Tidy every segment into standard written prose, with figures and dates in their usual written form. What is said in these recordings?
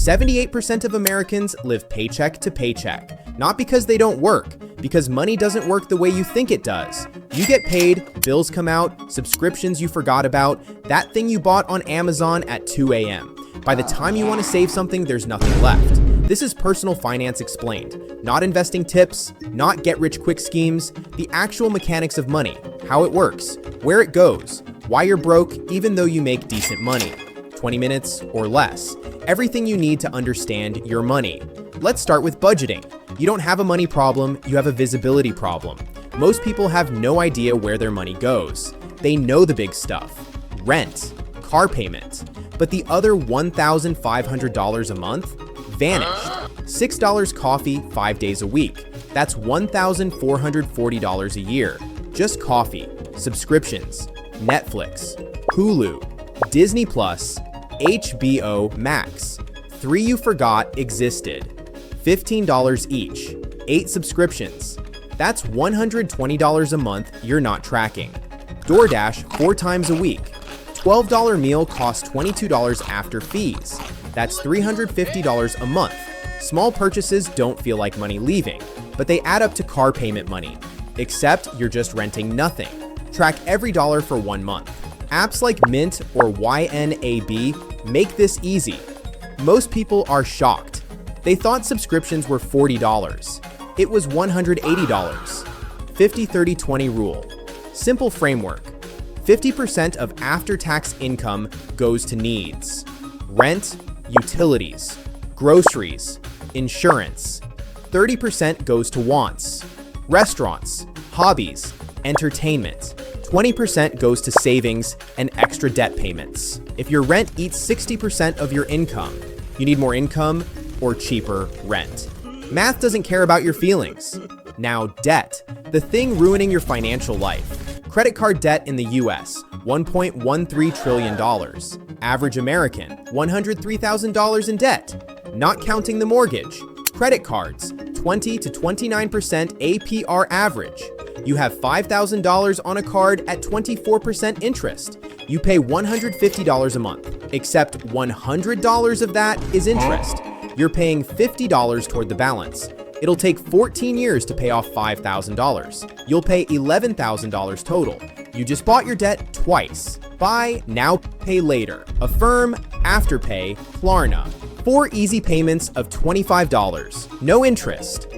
78% of Americans live paycheck to paycheck, not because they don't work, because money doesn't work the way you think it does. You get paid, bills come out, subscriptions you forgot about, that thing you bought on Amazon at 2 a.m. By the time you want to save something, there's nothing left. This is personal finance explained. Not investing tips, not get-rich-quick schemes, the actual mechanics of money, how it works, where it goes, why you're broke even though you make decent money. 20 minutes or less. Everything you need to understand your money. Let's start with budgeting. You don't have a money problem, you have a visibility problem. Most people have no idea where their money goes. They know the big stuff. Rent, car payment. But the other $1,500 a month? Vanished. $6 coffee 5 days a week. That's $1,440 a year. Just coffee, subscriptions, Netflix, Hulu, Disney Plus, HBO Max. 3 you forgot existed. $15 each. 8 subscriptions. That's $120 a month you're not tracking. DoorDash 4 times a week. $12 meal costs $22 after fees. That's $350 a month. Small purchases don't feel like money leaving, but they add up to car payment money. Except you're just renting nothing. Track every dollar for 1 month. Apps like Mint or YNAB make this easy. Most people are shocked. They thought subscriptions were $40. It was $180. 50-30-20 rule. Simple framework. 50% of after-tax income goes to needs. Rent, utilities, groceries, insurance. 30% goes to wants. Restaurants, hobbies, entertainment. 20% goes to savings and extra debt payments. If your rent eats 60% of your income, you need more income or cheaper rent. Math doesn't care about your feelings. Now, debt, the thing ruining your financial life. Credit card debt in the US, $1.13 trillion. Average American, $103,000 in debt. Not counting the mortgage. Credit cards, 20 to 29% APR average. You have $5,000 on a card at 24% interest. You pay $150 a month, except $100 of that is interest. You're paying $50 toward the balance. It'll take 14 years to pay off $5,000. You'll pay $11,000 total. You just bought your debt twice. Buy, now pay later. Affirm, Afterpay, Klarna. 4 easy payments of $25. No interest.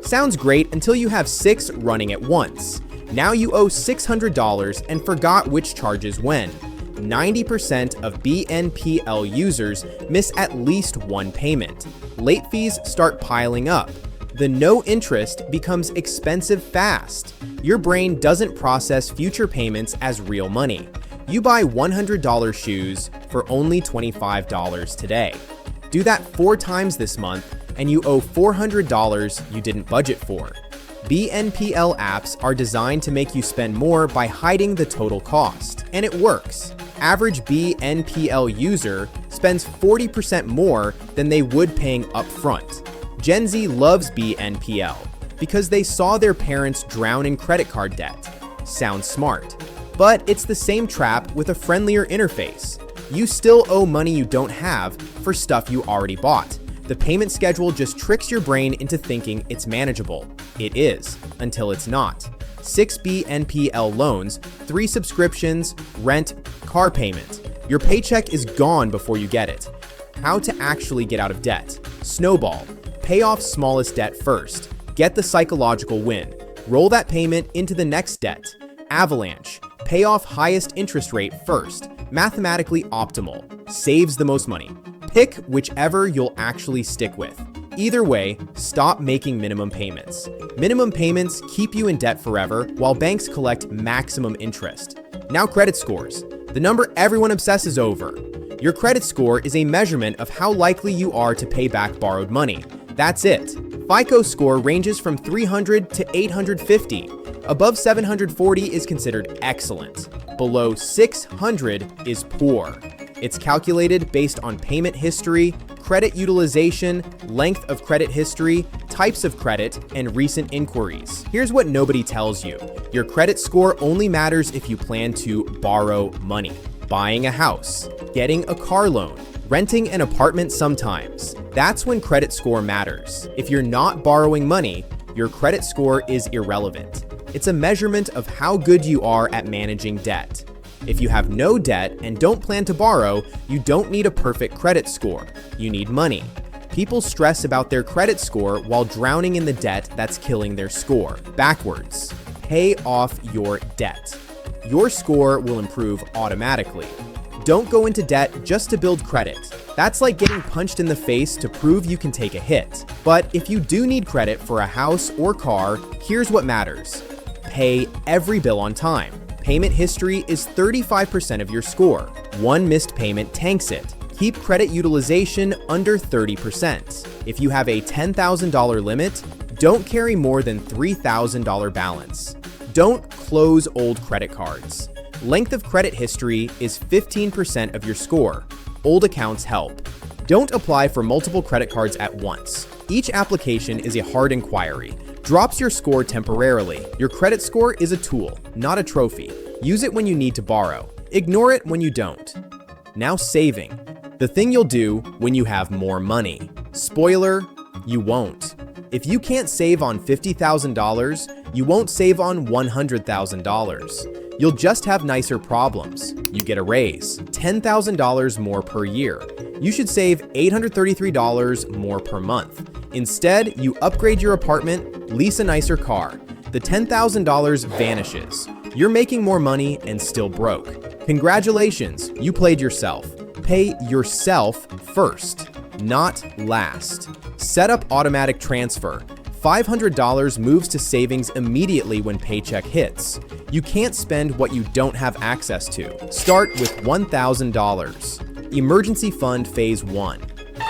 Sounds great until you have 6 running at once. Now you owe $600 and forgot which charges when. 90% of BNPL users miss at least 1 payment. Late fees start piling up. The no interest becomes expensive fast. Your brain doesn't process future payments as real money. You buy $100 shoes for only $25 today. Do that 4 times this month and you owe $400 you didn't budget for. BNPL apps are designed to make you spend more by hiding the total cost, and it works. Average BNPL user spends 40% more than they would paying upfront. Gen Z loves BNPL because they saw their parents drown in credit card debt. Sounds smart. But it's the same trap with a friendlier interface. You still owe money you don't have for stuff you already bought. The payment schedule just tricks your brain into thinking it's manageable. It is, until it's not. 6 BNPL loans, 3 subscriptions, rent, car payment. Your paycheck is gone before you get it. How to actually get out of debt. Snowball. Pay off smallest debt first. Get the psychological win. Roll that payment into the next debt. Avalanche. Pay off highest interest rate first. Mathematically optimal. Saves the most money. Pick whichever you'll actually stick with. Either way, stop making minimum payments. Minimum payments keep you in debt forever, while banks collect maximum interest. Now credit scores. The number everyone obsesses over. Your credit score is a measurement of how likely you are to pay back borrowed money. That's it. FICO score ranges from 300 to 850. Above 740 is considered excellent. Below 600 is poor. It's calculated based on payment history, credit utilization, length of credit history, types of credit, and recent inquiries. Here's what nobody tells you. Your credit score only matters if you plan to borrow money, buying a house, getting a car loan, Renting an apartment sometimes. That's when credit score matters. If you're not borrowing money, your credit score is irrelevant. It's a measurement of how good you are at managing debt. If you have no debt and don't plan to borrow, you don't need a perfect credit score. You need money. People stress about their credit score while drowning in the debt that's killing their score. Backwards. Pay off your debt. Your score will improve automatically. Don't go into debt just to build credit. That's like getting punched in the face to prove you can take a hit. But if you do need credit for a house or car, here's what matters. Pay every bill on time. Payment history is 35% of your score. One missed payment tanks it. Keep credit utilization under 30%. If you have a $10,000 limit, don't carry more than $3,000 balance. Don't close old credit cards. Length of credit history is 15% of your score. Old accounts help. Don't apply for multiple credit cards at once. Each application is a hard inquiry. Drops your score temporarily. Your credit score is a tool, not a trophy. Use it when you need to borrow. Ignore it when you don't. Now saving. The thing you'll do when you have more money. Spoiler, you won't. If you can't save on $50,000, you won't save on $100,000. You'll just have nicer problems. You get a raise, $10,000 more per year. You should save $833 more per month. Instead, you upgrade your apartment, lease a nicer car. The $10,000 vanishes. You're making more money and still broke. Congratulations, you played yourself. Pay yourself first, not last. Set up automatic transfer. $500 moves to savings immediately when paycheck hits. You can't spend what you don't have access to. Start with $1,000. Emergency fund phase 1.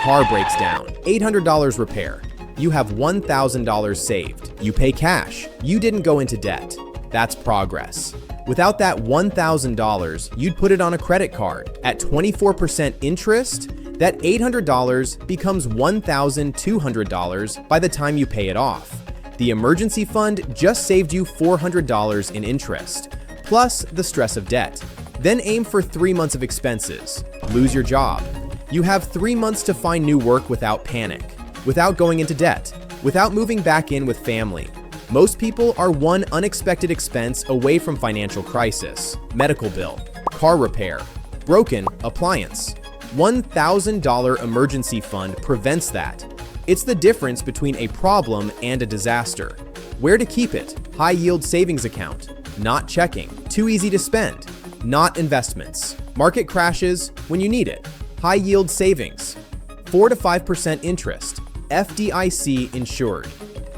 Car breaks down. $800 repair. You have $1,000 saved. You pay cash. You didn't go into debt. That's progress. Without that $1,000, you'd put it on a credit card. At 24% interest, that $800 becomes $1,200 by the time you pay it off. The emergency fund just saved you $400 in interest, plus the stress of debt. Then aim for 3 months of expenses. Lose your job. You have 3 months to find new work without panic, without going into debt, without moving back in with family. Most people are one unexpected expense away from financial crisis. Medical bill, car repair, broken appliance. $1,000 emergency fund prevents that. It's the difference between a problem and a disaster. Where to keep it? High yield savings account. Not checking. Too easy to spend. Not investments. Market crashes when you need it. High yield savings. 4 to 5% interest. FDIC insured.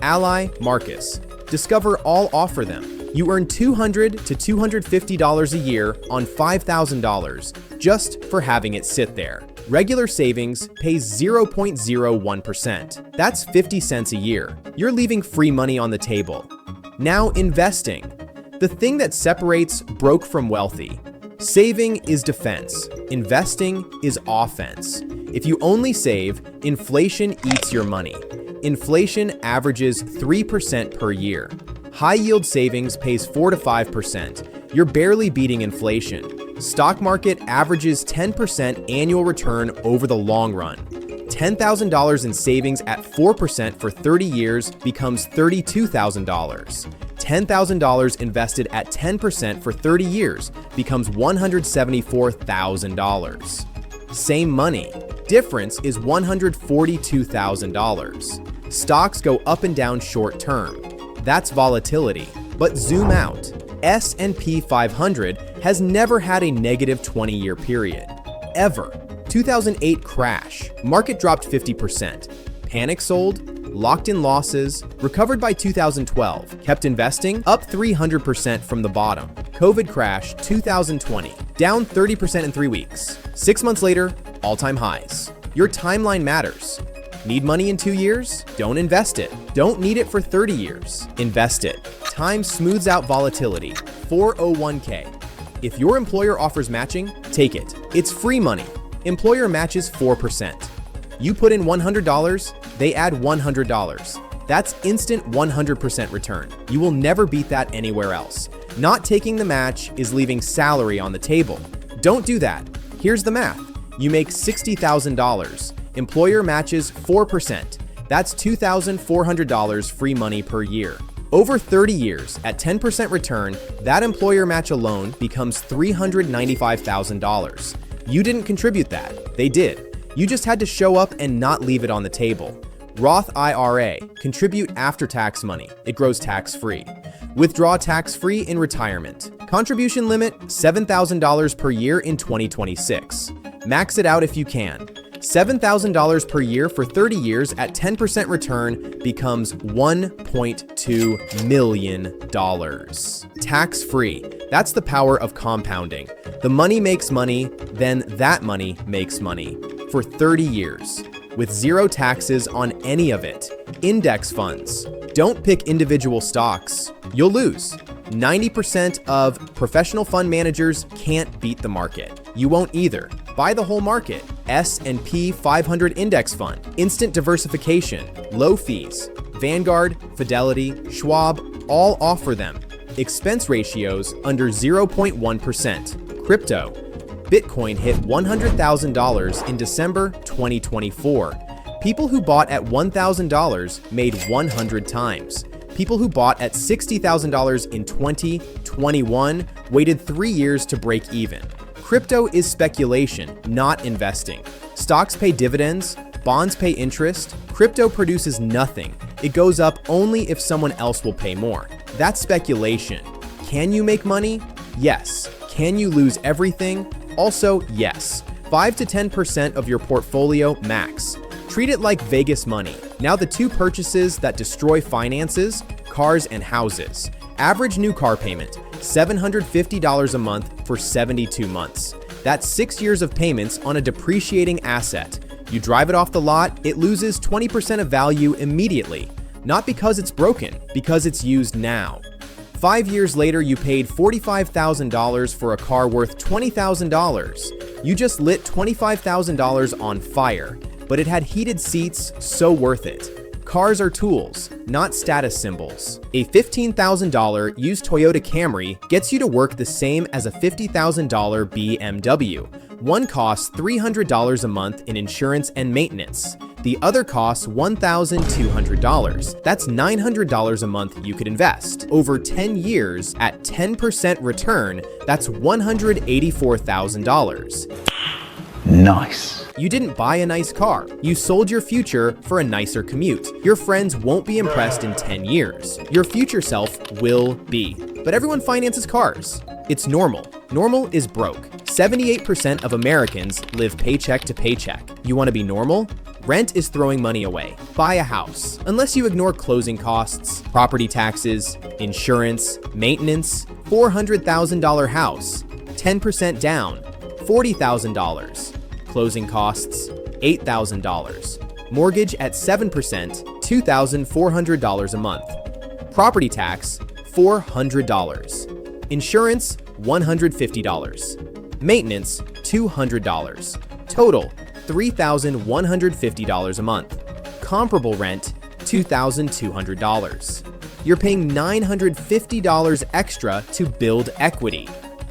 Ally Marcus. Discover all offer them. You earn $200 to $250 a year on $5,000 just for having it sit there. Regular savings pays 0.01%. That's 50 cents a year. You're leaving free money on the table. Now investing. The thing that separates broke from wealthy. Saving is defense. Investing is offense. If you only save, inflation eats your money. Inflation averages 3% per year. High-yield savings pays 4 to 5%. You're barely beating inflation. Stock market averages 10% annual return over the long run. $10,000 in savings at 4% for 30 years becomes $32,000. $10,000 invested at 10% for 30 years becomes $174,000. Same money. Difference is $142,000. Stocks go up and down short term. That's volatility. But zoom out. S&P 500 has never had a negative 20-year period. Ever. 2008 crash. Market dropped 50%. Panic sold. Locked in losses. Recovered by 2012. Kept investing. Up 300% from the bottom. COVID crash 2020. Down 30% in 3 weeks. 6 months later, all-time highs. Your timeline matters. Need money in 2 years? Don't invest it. Don't need it for 30 years. Invest it. Time smooths out volatility. 401k. If your employer offers matching, take it. It's free money. Employer matches 4%. You put in $100, they add $100. That's instant 100% return. You will never beat that anywhere else. Not taking the match is leaving salary on the table. Don't do that. Here's the math. You make $60,000. Employer matches 4%. That's $2,400 free money per year. Over 30 years, at 10% return, that employer match alone becomes $395,000. You didn't contribute that. They did. You just had to show up and not leave it on the table. Roth IRA. Contribute after-tax money. It grows tax-free. Withdraw tax-free in retirement. Contribution limit, $7,000 per year in 2026. Max it out if you can. $7,000 per year for 30 years at 10% return becomes $1.2 million. Tax-free. That's the power of compounding. The money makes money, then that money makes money. For 30 years. With zero taxes on any of it. Index funds. Don't pick individual stocks. You'll lose. 90% of professional fund managers can't beat the market. You won't either. Buy the whole market. S&P 500 index fund. Instant diversification. Low fees. Vanguard, Fidelity, Schwab all offer them. Expense ratios under 0.1%. Crypto. Bitcoin hit $100,000 in December 2024. People who bought at $1,000 made 100 times. People who bought at $60,000 in 2021 waited 3 years to break even. Crypto is speculation, not investing. Stocks pay dividends, bonds pay interest. Crypto produces nothing. It goes up only if someone else will pay more. That's speculation. Can you make money? Yes. Can you lose everything? Also, yes. 5 to 10% of your portfolio max. Treat it like Vegas money. Now the two purchases that destroy finances, cars and houses. Average new car payment, $750 a month for 72 months. That's 6 years of payments on a depreciating asset. You drive it off the lot, it loses 20% of value immediately. Not because it's broken, because it's used now. 5 years later, you paid $45,000 for a car worth $20,000. You just lit $25,000 on fire, but it had heated seats, so worth it. Cars are tools, not status symbols. A $15,000 used Toyota Camry gets you to work the same as a $50,000 BMW. One costs $300 a month in insurance and maintenance. The other costs $1,200. That's $900 a month you could invest. Over 10 years, at 10% return, that's $184,000. Nice. You didn't buy a nice car. You sold your future for a nicer commute. Your friends won't be impressed in 10 years. Your future self will be. But everyone finances cars. It's normal. Normal is broke. 78% of Americans live paycheck to paycheck. You want to be normal? Rent is throwing money away. Buy a house. Unless you ignore closing costs, property taxes, insurance, maintenance, $400,000 house, 10% down, $40,000. Closing costs, $8,000. Mortgage at 7%, $2,400 a month. Property tax, $400. Insurance, $150. Maintenance, $200. Total, $3,150 a month. Comparable rent, $2,200. You're paying $950 extra to build equity.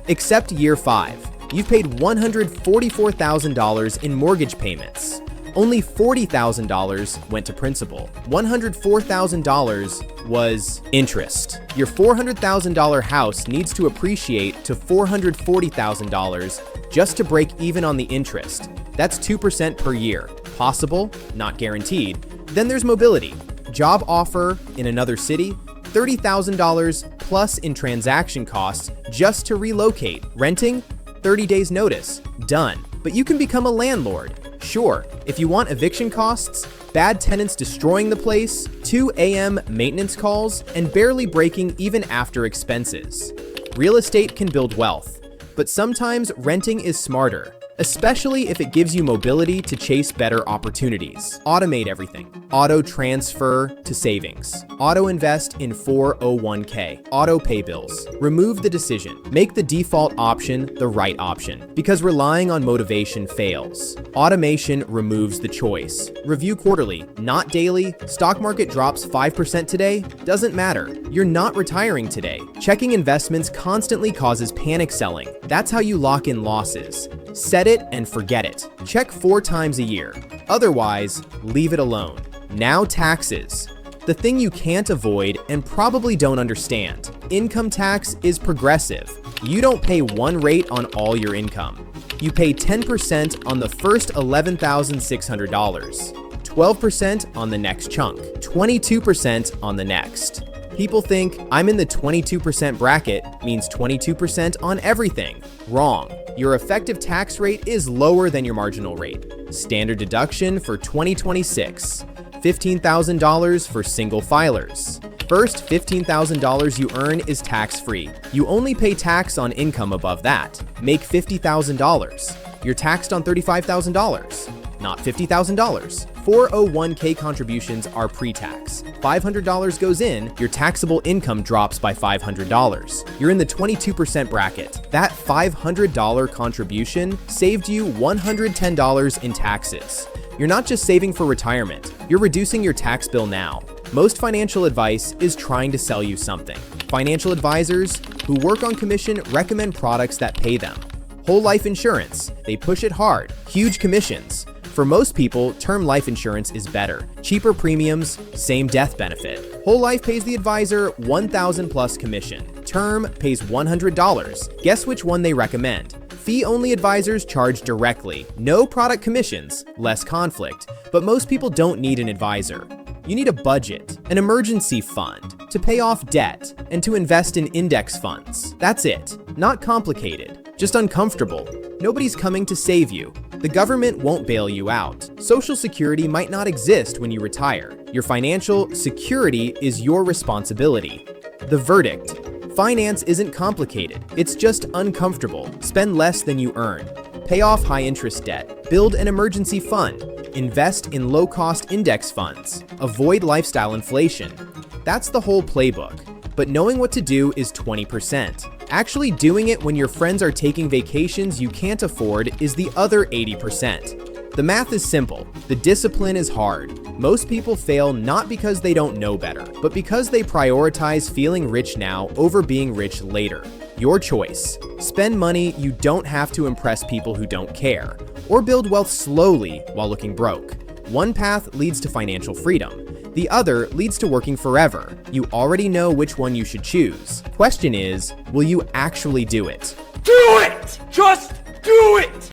Except year 5. You've paid $144,000 in mortgage payments. Only $40,000 went to principal. $104,000 was interest. Your $400,000 house needs to appreciate to $440,000 just to break even on the interest. That's 2% per year. Possible, not guaranteed. Then there's mobility. Job offer in another city, $30,000 plus in transaction costs just to relocate. Renting, 30 days notice. Done. But you can become a landlord. Sure, if you want eviction costs, bad tenants destroying the place, 2 a.m. maintenance calls, and barely breaking even after expenses. Real estate can build wealth, but sometimes renting is smarter, especially if it gives you mobility to chase better opportunities. Automate everything. Auto transfer to savings. Auto invest in 401k. Auto pay bills. Remove the decision. Make the default option the right option, because relying on motivation fails. Automation removes the choice. Review quarterly, not daily. Stock market drops 5% today? Doesn't matter. You're not retiring today. Checking investments constantly causes panic selling. That's how you lock in losses. Set it and forget it. Check 4 times a year. Otherwise, leave it alone. Now taxes. The thing you can't avoid and probably don't understand. Income tax is progressive. You don't pay one rate on all your income. You pay 10% on the first $11,600, 12% on the next chunk, 22% on the next. People think I'm in the 22% bracket means 22% on everything. Wrong. Your effective tax rate is lower than your marginal rate. Standard deduction for 2026. $15,000 for single filers. First $15,000 you earn is tax-free. You only pay tax on income above that. Make $50,000. You're taxed on $35,000, not $50,000. 401k contributions are pre-tax. $500 goes in, your taxable income drops by $500. You're in the 22% bracket. That $500 contribution saved you $110 in taxes. You're not just saving for retirement, you're reducing your tax bill now. Most financial advice is trying to sell you something. Financial advisors who work on commission recommend products that pay them. Whole life insurance, they push it hard, huge commissions. For most people, term life insurance is better. Cheaper premiums, same death benefit. Whole life pays the advisor $1,000 plus commission. Term pays $100. Guess which one they recommend? Fee-only advisors charge directly. No product commissions, less conflict. But most people don't need an advisor. You need a budget, an emergency fund, to pay off debt, and to invest in index funds. That's it. Not complicated, just uncomfortable. Nobody's coming to save you. The government won't bail you out. Social Security might not exist when you retire. Your financial security is your responsibility. The verdict: finance isn't complicated. It's just uncomfortable. Spend less than you earn. Pay off high-interest debt. Build an emergency fund. Invest in low-cost index funds. Avoid lifestyle inflation. That's the whole playbook. But knowing what to do is 20%. Actually doing it when your friends are taking vacations you can't afford is the other 80%. The math is simple. The discipline is hard. Most people fail not because they don't know better, but because they prioritize feeling rich now over being rich later. Your choice. Spend money you don't have to impress people who don't care, or build wealth slowly while looking broke. One path leads to financial freedom. The other leads to working forever. You already know which one you should choose. Question is, will you actually do it? Do it! Just do it!